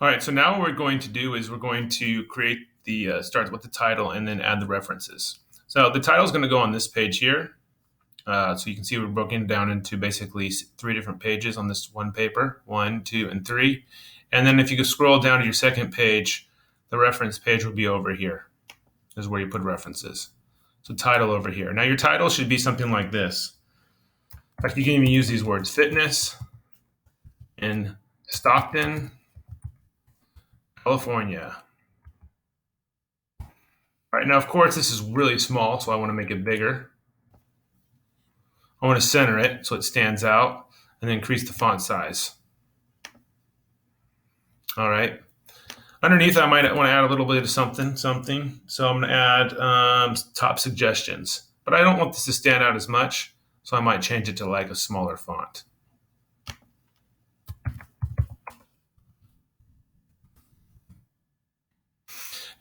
All right, so now what we're going to do is we're going to create the start with the title and then add the references. So the title is going to go on this page here. So you can see we're broken down into basically 3 different pages on this one paper, 1, 2, and 3. And then if you go scroll down to your second page, the reference page will be over here. This is where you put references. So title over here. Now your title should be something like this. In fact, you can even use these words: fitness in Stockton, California. All right, now of course this is really small, so I want to make it bigger. I want to center it so it stands out and then increase the font size. All right. Underneath, I might want to add a little bit of something. So I'm going to add top suggestions. But I don't want this to stand out as much, so I might change it to like a smaller font.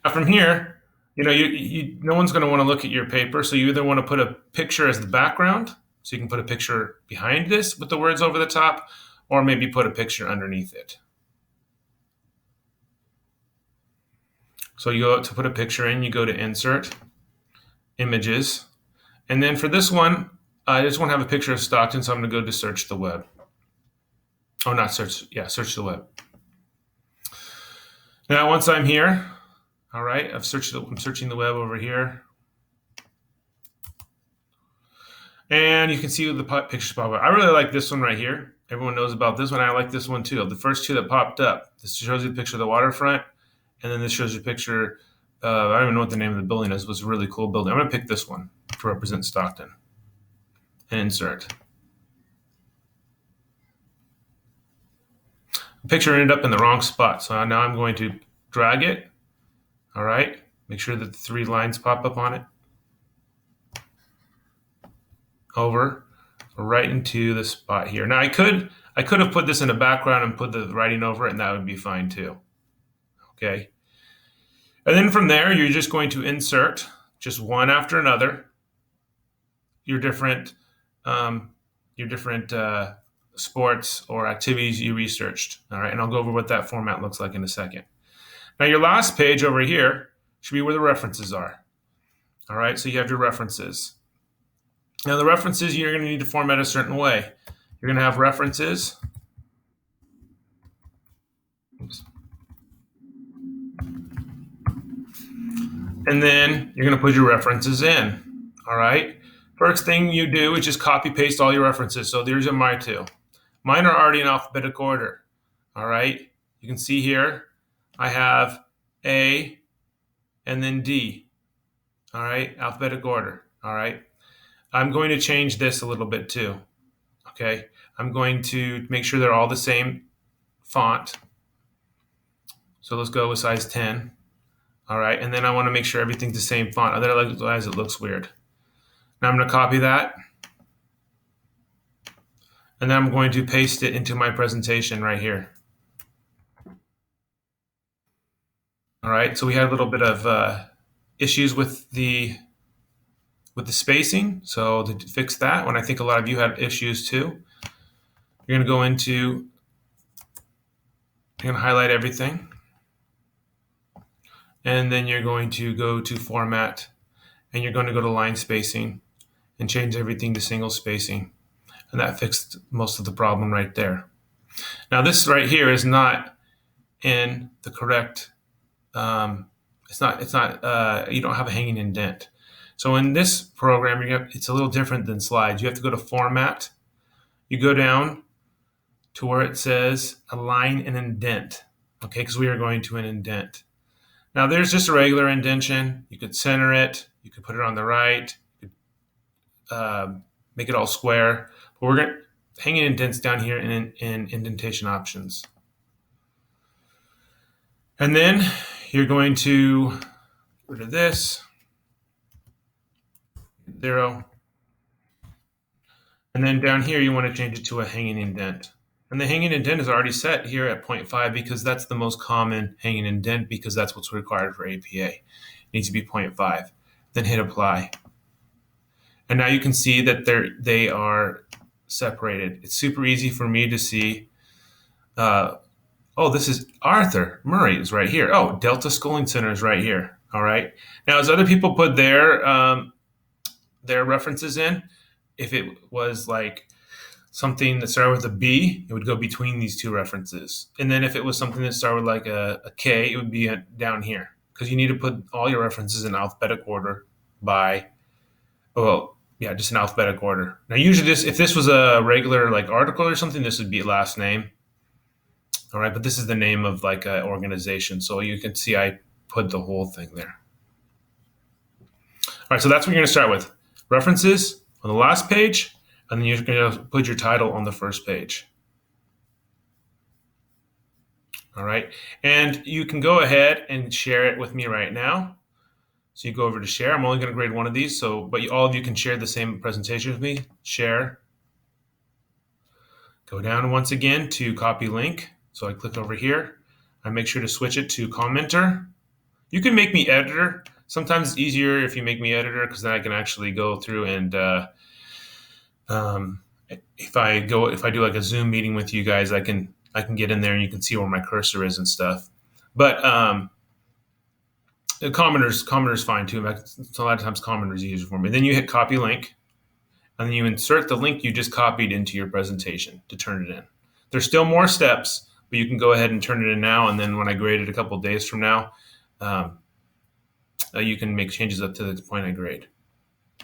Now from here, no one's going to want to look at your paper, so you either want to put a picture as the background, so you can put a picture behind this with the words over the top, or maybe put a picture underneath it. So you go to put a picture in, you go to Insert, Images, and then for this one, I just want to have a picture of Stockton, so I'm going to go to Search the Web. Oh, not search, yeah, Search the Web. Now once I'm here, all right, I'm searching the web over here. And you can see the pictures pop up. I really like this one right here. Everyone knows about this one. I like this one too. The first 2 that popped up. This shows you a picture of the waterfront. And then this shows you a picture, I don't even know what the name of the building is. It was a really cool building. I'm going to pick this one to represent Stockton. And insert. The picture ended up in the wrong spot. So now I'm going to drag it. All right. Make sure that the 3 lines pop up on it. Over right into the spot here. Now I could have put this in the background and put the writing over it, and that would be fine too. Okay. And then from there, you're just going to insert just one after another your different sports or activities you researched. All right, and I'll go over what that format looks like in a second. Now your last page over here should be where the references are. All right, so you have your references. Now the references you're going to need to format a certain way. You're going to have references. Oops. And then you're going to put your references in. All right. First thing you do is just copy paste all your references. So there's my 2. Mine are already in alphabetical order. All right. You can see here I have A and then D. All right. Alphabetical order. All right. I'm going to change this a little bit too. Okay. I'm going to make sure they're all the same font. So let's go with size 10. All right, and then I want to make sure everything's the same font, otherwise it looks weird. Now I'm going to copy that. And then I'm going to paste it into my presentation right here. All right, so we had a little bit of issues with the spacing. So to fix that, when I think a lot of you had issues too, you're going to go into, you're going to highlight everything. And then you're going to go to Format, and you're going to go to Line Spacing and change everything to single spacing. And that fixed most of the problem right there. Now this right here is not in the correct, you don't have a hanging indent. So in this program, it's a little different than slides. You have to go to Format. You go down to where it says Align and Indent, okay, because we are going to an indent. Now there's just a regular indentation. You could center it. You could put it on the right. You could make it all square. But we're going to hanging indents down here in indentation options. And then you're going to get rid of this. 0. And then down here, you want to change it to a hanging indent. And the hanging indent is already set here at 0.5 because that's the most common hanging indent because that's what's required for APA. It needs to be 0.5. Then hit apply. And now you can see that they are separated. It's super easy for me to see all Oh, this is Arthur Murray is right here. Oh, Delta Schooling Center is right here. All right. Now, as other people put their references in, if it was like something that started with a B, it would go between these two references. And then if it was something that started with like a K, it would be down here because you need to put all your references in alphabetic order by, well, yeah, just in alphabetic order. Now, usually if this was a regular like article or something, this would be last name. All right, but this is the name of like an organization. So you can see I put the whole thing there. All right, so that's what you're going to start with. References on the last page, and then you're going to put your title on the first page. All right, and you can go ahead and share it with me right now. So you go over to share. I'm only going to grade one of these, but all of you can share the same presentation with me. Share. Go down once again to copy link. So I click over here. I make sure to switch it to commenter. You can make me editor. Sometimes it's easier if you make me editor because then I can actually go through and if I do like a Zoom meeting with you guys, I can get in there and you can see where my cursor is and stuff. But commenter's fine too. So a lot of times commenter is easier for me. Then you hit copy link, and then you insert the link you just copied into your presentation to turn it in. There's still more steps, but you can go ahead and turn it in now. And then when I grade it a couple of days from now, you can make changes up to the point I grade.